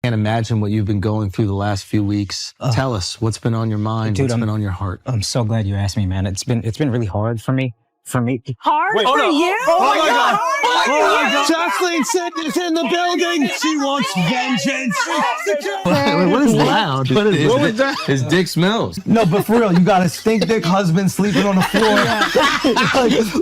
Can't imagine what you've been going through the last few weeks. Tell us what's been on your mind, Dude, what's been on your heart. I'm so glad you asked me, man. It's been really hard for me. Hard Wait, for you? Oh my God! Oh my God! Jasleen is in the building. She wants vengeance. What is loud? What was that? His dick smells. No, but for real, you got a stink dick husband sleeping on the floor.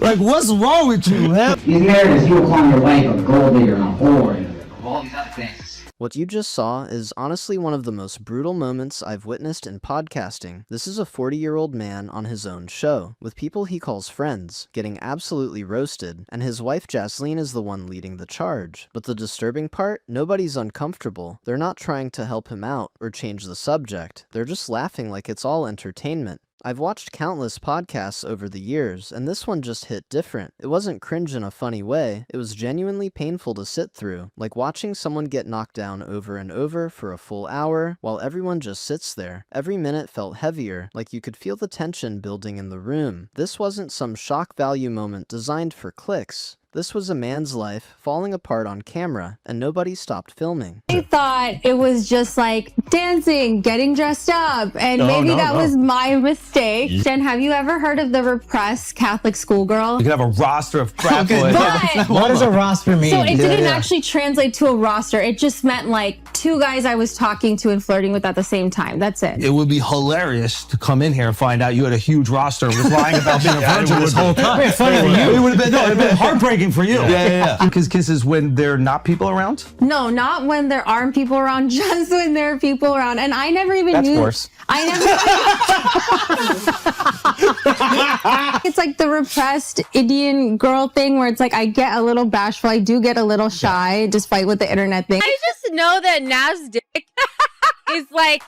like, what's wrong with you, man? These narratives, you will call your wife a gold digger and a whore and all these other things. What you just saw is honestly one of the most brutal moments I've witnessed in podcasting. This is a 40-year-old man on his own show, with people he calls friends, getting absolutely roasted, and his wife Jasleen is the one leading the charge. But the disturbing part? Nobody's uncomfortable. They're not trying to help him out or change the subject. They're just laughing like it's all entertainment. I've watched countless podcasts over the years, and this one just hit different. It wasn't cringe in a funny way, it was genuinely painful to sit through, like watching someone get knocked down over and over for a full hour, while everyone just sits there. Every minute felt heavier, like you could feel the tension building in the room. This wasn't some shock value moment designed for clicks. This was a man's life falling apart on camera, and nobody stopped filming. I thought it was just like dancing, getting dressed up, and maybe that was my mistake. Jen, have you ever heard of the repressed Catholic schoolgirl? You could have a roster of frat boys. But What does a roster mean? so it didn't actually translate to a roster. It just meant like two guys I was talking to and flirting with at the same time. That's it. It would be hilarious to come in here and find out you had a huge roster and was lying about being a virgin this whole time. It would have been heartbreaking for you. Yeah. Because kisses when there are not people around? No, not when there aren't people around, just when there are people around. And I never even That's knew. worse. I never. It's like the repressed Indian girl thing where it's like I get a little bashful. I do get a little shy, despite what the internet thinks. I just know that Nav's dick is like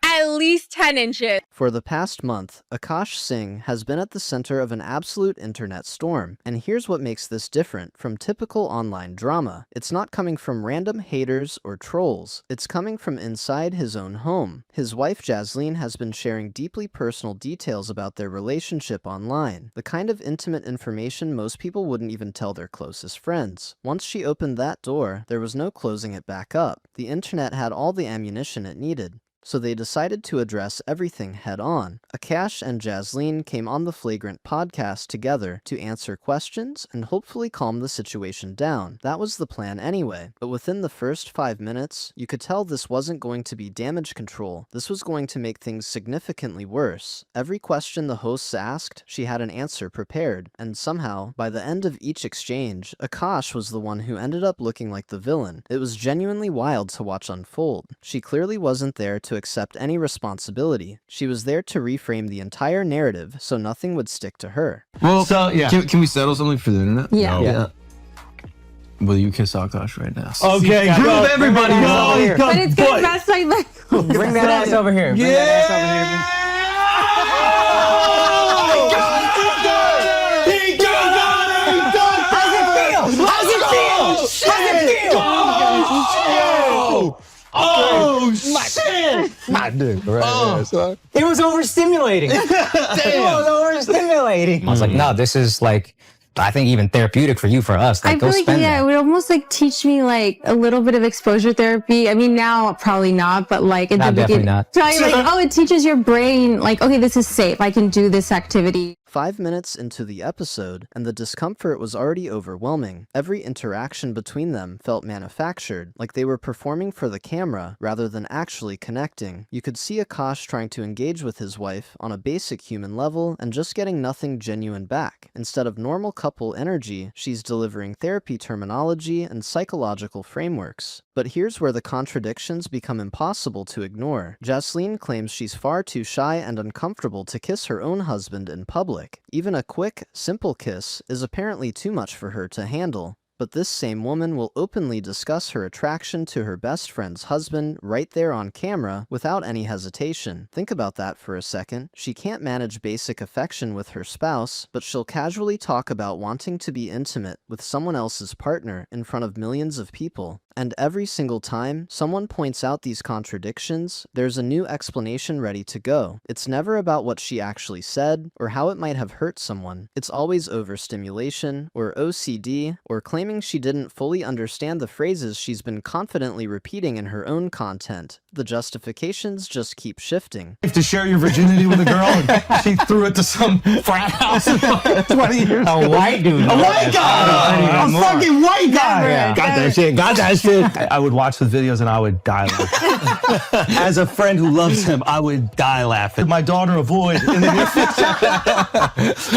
at least 10 inches. For the past month, Akaash Singh has been at the center of an absolute internet storm, and here's what makes this different from typical online drama. It's not coming from random haters or trolls, it's coming from inside his own home. His wife Jasleen has been sharing deeply personal details about their relationship online, the kind of intimate information most people wouldn't even tell their closest friends. Once she opened that door, there was no closing it back up. The internet had all the ammunition it needed. So they decided to address everything head-on. Akaash and Jasleen came on the Flagrant podcast together to answer questions and hopefully calm the situation down. That was the plan anyway. But within the first 5 minutes, you could tell this wasn't going to be damage control. This was going to make things significantly worse. Every question the hosts asked, she had an answer prepared. And somehow, by the end of each exchange, Akaash was the one who ended up looking like the villain. It was genuinely wild to watch unfold. She clearly wasn't there to accept any responsibility. She was there to reframe the entire narrative so nothing would stick to her. Well, so, yeah. Can we settle something for the internet? Yeah. Yeah. Will you kiss Akaash right now? Okay, Prove everybody wrong. But it's gonna mess my leg. Bring that ass over here. Bring that ass over here. Oh, shit! My dude, right. It was overstimulating. It was overstimulating. I was like, no, this is like, I think even therapeutic for you, for us. Like, I feel go like, spend yeah, that. it would almost like teach me like a little bit of exposure therapy. I mean, now probably not, but like at the definitely beginning, not. probably like, oh, it teaches your brain like, okay, this is safe. I can do this activity. 5 minutes into the episode, and the discomfort was already overwhelming. Every interaction between them felt manufactured, like they were performing for the camera rather than actually connecting. You could see Akaash trying to engage with his wife on a basic human level and just getting nothing genuine back. Instead of normal couple energy, she's delivering therapy terminology and psychological frameworks. But here's where the contradictions become impossible to ignore. Jasleen claims she's far too shy and uncomfortable to kiss her own husband in public. Even a quick, simple kiss is apparently too much for her to handle. But this same woman will openly discuss her attraction to her best friend's husband right there on camera without any hesitation. Think about that for a second. She can't manage basic affection with her spouse, but she'll casually talk about wanting to be intimate with someone else's partner in front of millions of people. And every single time someone points out these contradictions, there's a new explanation ready to go. It's never about what she actually said or how it might have hurt someone. It's always overstimulation or OCD or claiming she didn't fully understand the phrases she's been confidently repeating in her own content. The justifications just keep shifting. To share your virginity with a girl, and she threw it to some frat house 20 years ago. A white dude. A white guy! A fucking white guy! Got that shit. Got that shit. I would watch the videos and I would die laughing. As a friend who loves him, I would die laughing. My daughter avoid in the near future.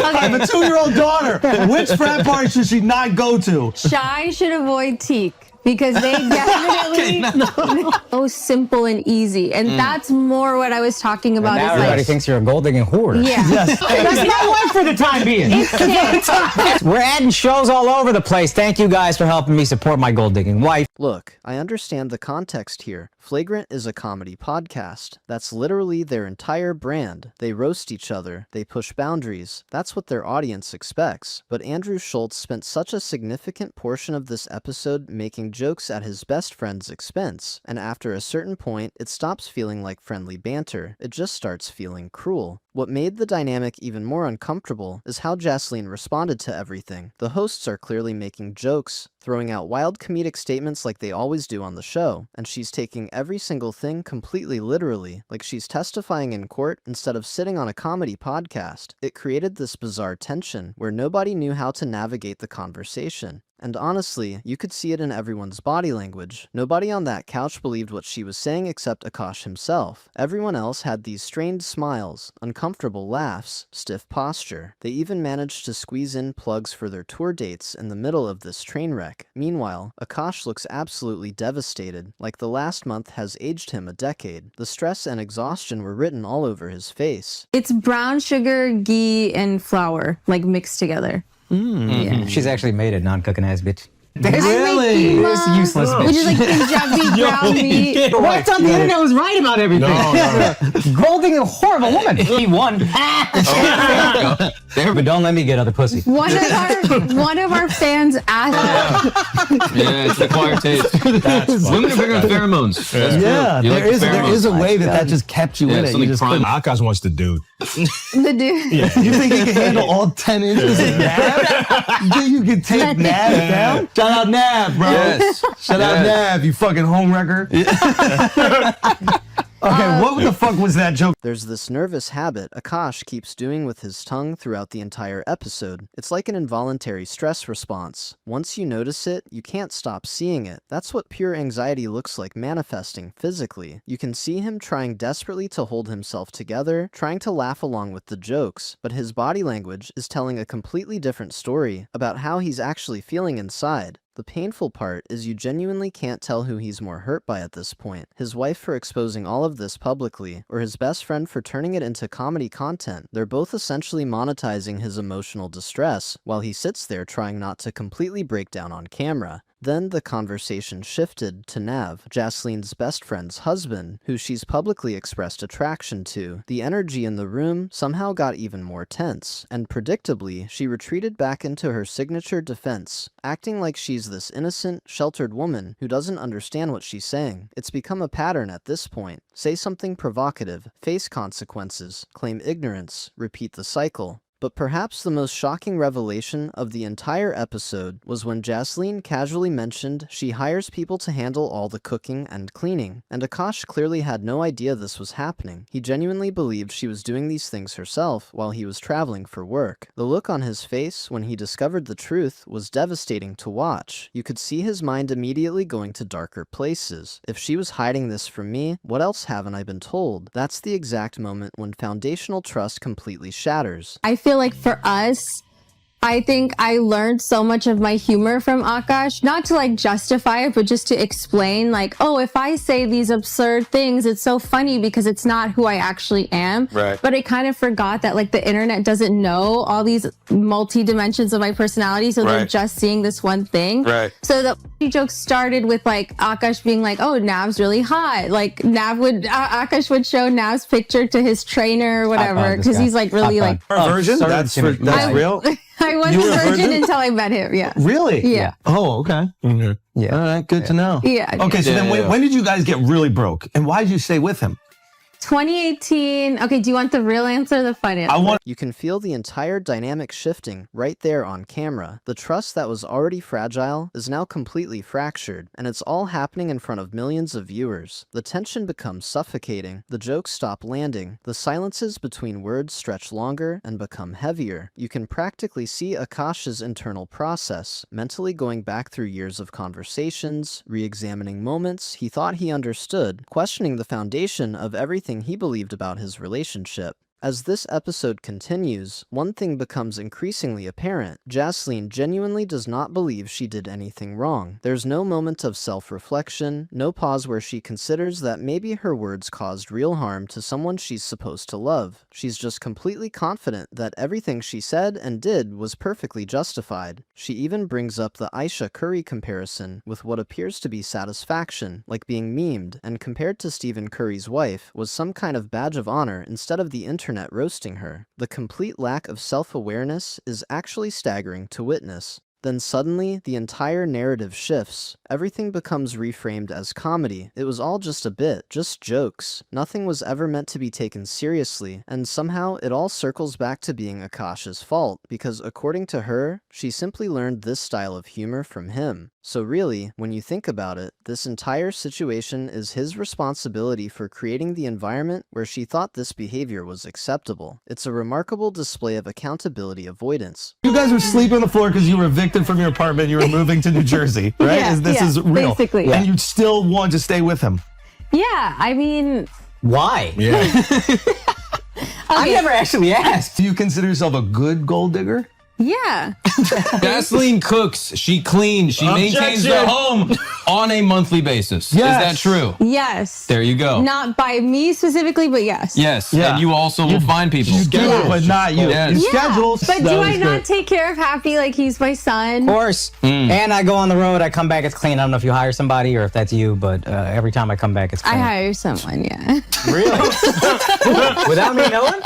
I have a 2-year-old daughter. Which frat party should she not go to? Shy should avoid Teak. Because they definitely so simple and easy. And that's more what I was talking about. Now everybody thinks you're a gold digging whore. Yeah. Yes. That's my wife for the time being. We're adding shows all over the place. Thank you guys for helping me support my gold digging wife. Look, I understand the context here. Flagrant is a comedy podcast. That's literally their entire brand. They roast each other. They push boundaries. That's what their audience expects. But Andrew Schulz spent such a significant portion of this episode making jokes at his best friend's expense. And after a certain point, it stops feeling like friendly banter. It just starts feeling cruel. What made the dynamic even more uncomfortable is how Jasleen responded to everything. The hosts are clearly making jokes, throwing out wild comedic statements like they always do on the show, and she's taking every single thing completely literally, like she's testifying in court instead of sitting on a comedy podcast. It created this bizarre tension where nobody knew how to navigate the conversation. And honestly, you could see it in everyone's body language. Nobody on that couch believed what she was saying except Akaash himself. Everyone else had these strained smiles, uncomfortable laughs, stiff posture. They even managed to squeeze in plugs for their tour dates in the middle of this train wreck. Meanwhile, Akaash looks absolutely devastated, like the last month has aged him a decade. The stress and exhaustion were written all over his face. It's brown sugar, ghee, and flour, like mixed together. Yeah. She's actually made it, non-cooking ass bitch. Really? This useless bitch. Which is like Punjabi brown meat. What's on the internet was right about everything. Gold digging, horrible woman. He won. But don't let me get other pussy. One of our fans asked. Yeah, it's the acquired taste. Women are bigger on pheromones. Yeah, there is a way that just kept you in it. You just Akaash wants the dude. The dude. You think he can handle all 10 inches of Nav? You think you can take Nav down? Shout out Nav, bro. Yes. Shout out Nav, you fucking homewrecker. Okay, what the fuck was that joke? There's this nervous habit Akaash keeps doing with his tongue throughout the entire episode. It's like an involuntary stress response. Once you notice it, you can't stop seeing it. That's what pure anxiety looks like manifesting physically. You can see him trying desperately to hold himself together, trying to laugh along with the jokes, but his body language is telling a completely different story about how he's actually feeling inside. The painful part is you genuinely can't tell who he's more hurt by at this point. His wife for exposing all of this publicly, or his best friend for turning it into comedy content. They're both essentially monetizing his emotional distress, while he sits there trying not to completely break down on camera. Then the conversation shifted to Nav, Jasleen's best friend's husband, who she's publicly expressed attraction to. The energy in the room somehow got even more tense, and predictably, she retreated back into her signature defense, acting like she's this innocent, sheltered woman who doesn't understand what she's saying. It's become a pattern at this point. Say something provocative, face consequences, claim ignorance, repeat the cycle. But perhaps the most shocking revelation of the entire episode was when Jasleen casually mentioned she hires people to handle all the cooking and cleaning, and Akaash clearly had no idea this was happening. He genuinely believed she was doing these things herself while he was traveling for work. The look on his face when he discovered the truth was devastating to watch. You could see his mind immediately going to darker places. If she was hiding this from me, what else haven't I been told? That's the exact moment when foundational trust completely shatters. I feel like for us, I think I learned so much of my humor from Akaash, not to like justify it, but just to explain like, oh, if I say these absurd things, it's so funny because it's not who I actually am. Right. But I kind of forgot that like the internet doesn't know all these multi-dimensions of my personality. So they're just seeing this one thing. Right. So the joke started with like Akaash being like, oh, Nav's really hot. Like Akaash would show Nav's picture to his trainer or whatever. Cause he's like really like. Version? That's real? I was You a were a virgin virgin? until I met him. Yeah. Really? Yeah. Oh, okay. Yeah. All right, good to know. Yeah. Okay, so then when did you guys get really broke? And why did you stay with him? 2018. Okay, do you want the real answer or the fun answer? I want You can feel the entire dynamic shifting right there on camera. The trust that was already fragile is now completely fractured, and it's all happening in front of millions of viewers. The tension becomes suffocating, the jokes stop landing, the silences between words stretch longer and become heavier. You can practically see Akaash's internal process, mentally going back through years of conversations, re-examining moments he thought he understood, questioning the foundation of everything he believed about his relationship. As this episode continues, one thing becomes increasingly apparent. Jasleen genuinely does not believe she did anything wrong. There's no moment of self-reflection, no pause where she considers that maybe her words caused real harm to someone she's supposed to love. She's just completely confident that everything she said and did was perfectly justified. She even brings up the Aisha Curry comparison with what appears to be satisfaction, like being memed, and compared to Stephen Curry's wife, was some kind of badge of honor instead of the internet roasting her. The complete lack of self-awareness is actually staggering to witness. Then suddenly, the entire narrative shifts. Everything becomes reframed as comedy. It was all just a bit, just jokes. Nothing was ever meant to be taken seriously, and somehow it all circles back to being Akaash's fault, because according to her, she simply learned this style of humor from him. So really, when you think about it, this entire situation is his responsibility for creating the environment where she thought this behavior was acceptable. It's a remarkable display of accountability avoidance. you guys were sleeping on the floor because you were evicted from your apartment. You were moving to New Jersey, right? Yeah, This yeah, is real. basically. And you still want to stay with him. Yeah, I mean, Why? I've okay, never actually asked. Do you consider yourself a good gold digger? yeah. Jasleen cooks, she cleans, she maintains the home on a monthly basis. Yes. Is that true? Yes. There you go. Not by me specifically, but yes. Yes, Yeah. and you also will find people. You do, but not you. Yes. You Yeah. schedule. But do I not take care of Happy like he's my son? Of course. And I go on the road, I come back, it's clean. I don't know if you hire somebody or if that's you, but every time I come back, it's clean. I hire someone, yeah. Really? Without me knowing?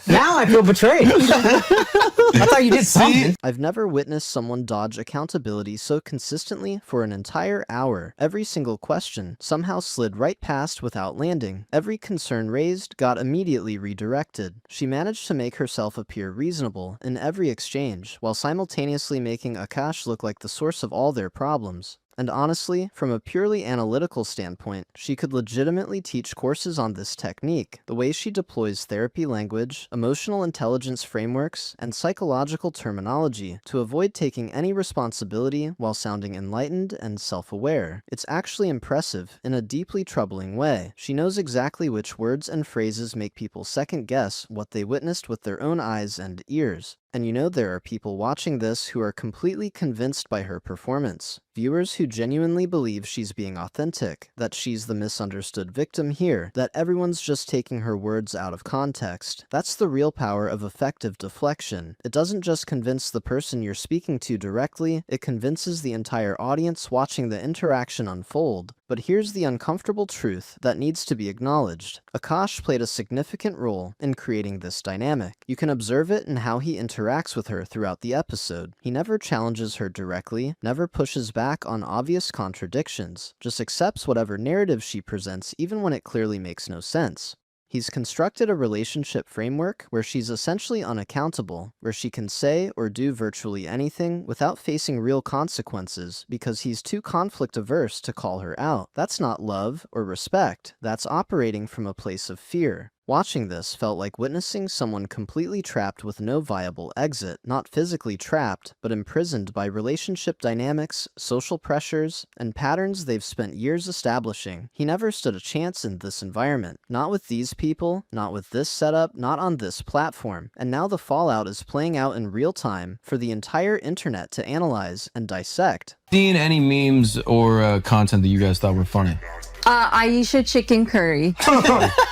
Now I feel betrayed. I thought you did something. I've never witnessed someone dodge accountability so consistently for an entire hour. Every single question somehow slid right past without landing. Every concern raised got immediately redirected. She managed to make herself appear reasonable in every exchange, while simultaneously making Akaash look like the source of all their problems. And honestly, from a purely analytical standpoint, she could legitimately teach courses on this technique. The way she deploys therapy language, emotional intelligence frameworks, and psychological terminology to avoid taking any responsibility while sounding enlightened and self-aware. It's actually impressive in a deeply troubling way. She knows exactly which words and phrases make people second-guess what they witnessed with their own eyes and ears. And you know there are people watching this who are completely convinced by her performance. Viewers who genuinely believe she's being authentic, that she's the misunderstood victim here, that everyone's just taking her words out of context. That's the real power of effective deflection. It doesn't just convince the person you're speaking to directly, it convinces the entire audience watching the interaction unfold. But here's the uncomfortable truth that needs to be acknowledged. Akaash played a significant role in creating this dynamic. You can observe it in how he interacts with her throughout the episode. He never challenges her directly, never pushes back on obvious contradictions, just accepts whatever narrative she presents even when it clearly makes no sense. He's constructed a relationship framework where she's essentially unaccountable, where she can say or do virtually anything without facing real consequences because he's too conflict-averse to call her out. That's not love or respect, that's operating from a place of fear. Watching this felt like witnessing someone completely trapped with no viable exit, not physically trapped, but imprisoned by relationship dynamics, social pressures, and patterns they've spent years establishing. He never stood a chance in this environment. Not with these people, not with this setup, not on this platform. And now the fallout is playing out in real time for the entire internet to analyze and dissect. Seen any memes or content that you guys thought were funny? Aisha chicken curry.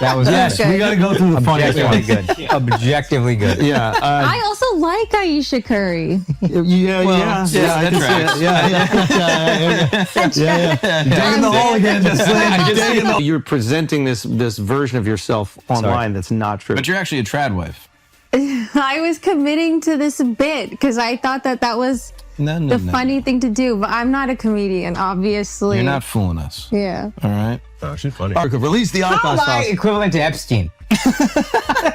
That was Yes, good. we got to go through the funniest Objectively one. good. Objectively good. Yeah. I also like Aisha curry. Yeah. that tracks. Dig in the hole again, You're presenting this version of yourself online that's not true. But you're actually a trad wife. I was committing to this bit because I thought that was the funny thing to do, but I'm not a comedian, obviously. You're not fooling us. Yeah. All right. Oh, she's funny. Erica, release the How Akaash am I files. equivalent to Epstein?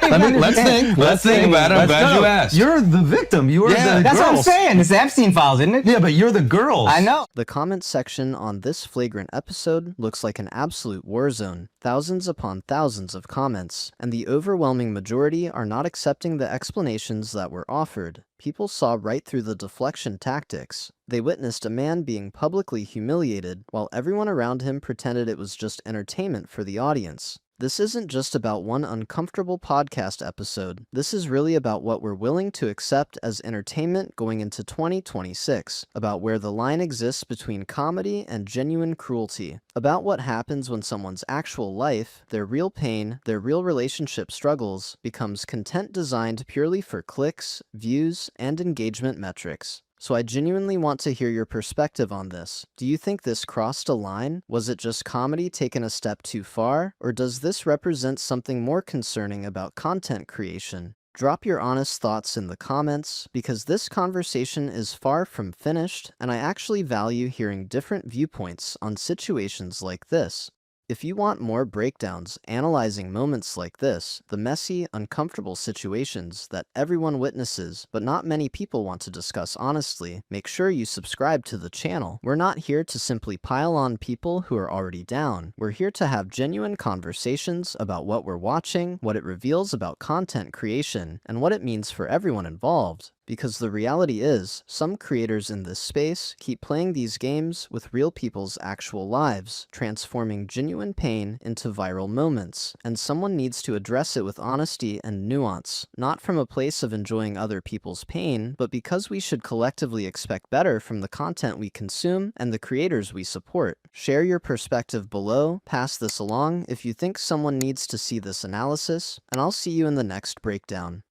Let's think about it. I'm glad you asked. You're the victim. You are Yeah, the That's girls. what I'm saying. It's the Epstein files, isn't it? Yeah, but you're the girls. I know. The comment section on this flagrant episode looks like an absolute war zone. Thousands upon thousands of comments, and the overwhelming majority are not accepting the explanations that were offered. People saw right through the deflection tactics. They witnessed a man being publicly humiliated, while everyone around him pretended it was just entertainment for the audience. This isn't just about one uncomfortable podcast episode. This is really about what we're willing to accept as entertainment going into 2026, about where the line exists between comedy and genuine cruelty, about what happens when someone's actual life, their real pain, their real relationship struggles, becomes content designed purely for clicks, views, and engagement metrics. So I genuinely want to hear your perspective on this. Do you think this crossed a line? Was it just comedy taken a step too far? Or does this represent something more concerning about content creation? Drop your honest thoughts in the comments, because this conversation is far from finished, and I actually value hearing different viewpoints on situations like this. If you want more breakdowns analyzing moments like this, the messy, uncomfortable situations that everyone witnesses but not many people want to discuss honestly, make sure you subscribe to the channel. We're not here to simply pile on people who are already down. We're here to have genuine conversations about what we're watching, what it reveals about content creation, and what it means for everyone involved. Because the reality is, some creators in this space keep playing these games with real people's actual lives, transforming genuine pain into viral moments, and someone needs to address it with honesty and nuance, not from a place of enjoying other people's pain, but because we should collectively expect better from the content we consume and the creators we support. Share your perspective below, pass this along if you think someone needs to see this analysis, and I'll see you in the next breakdown.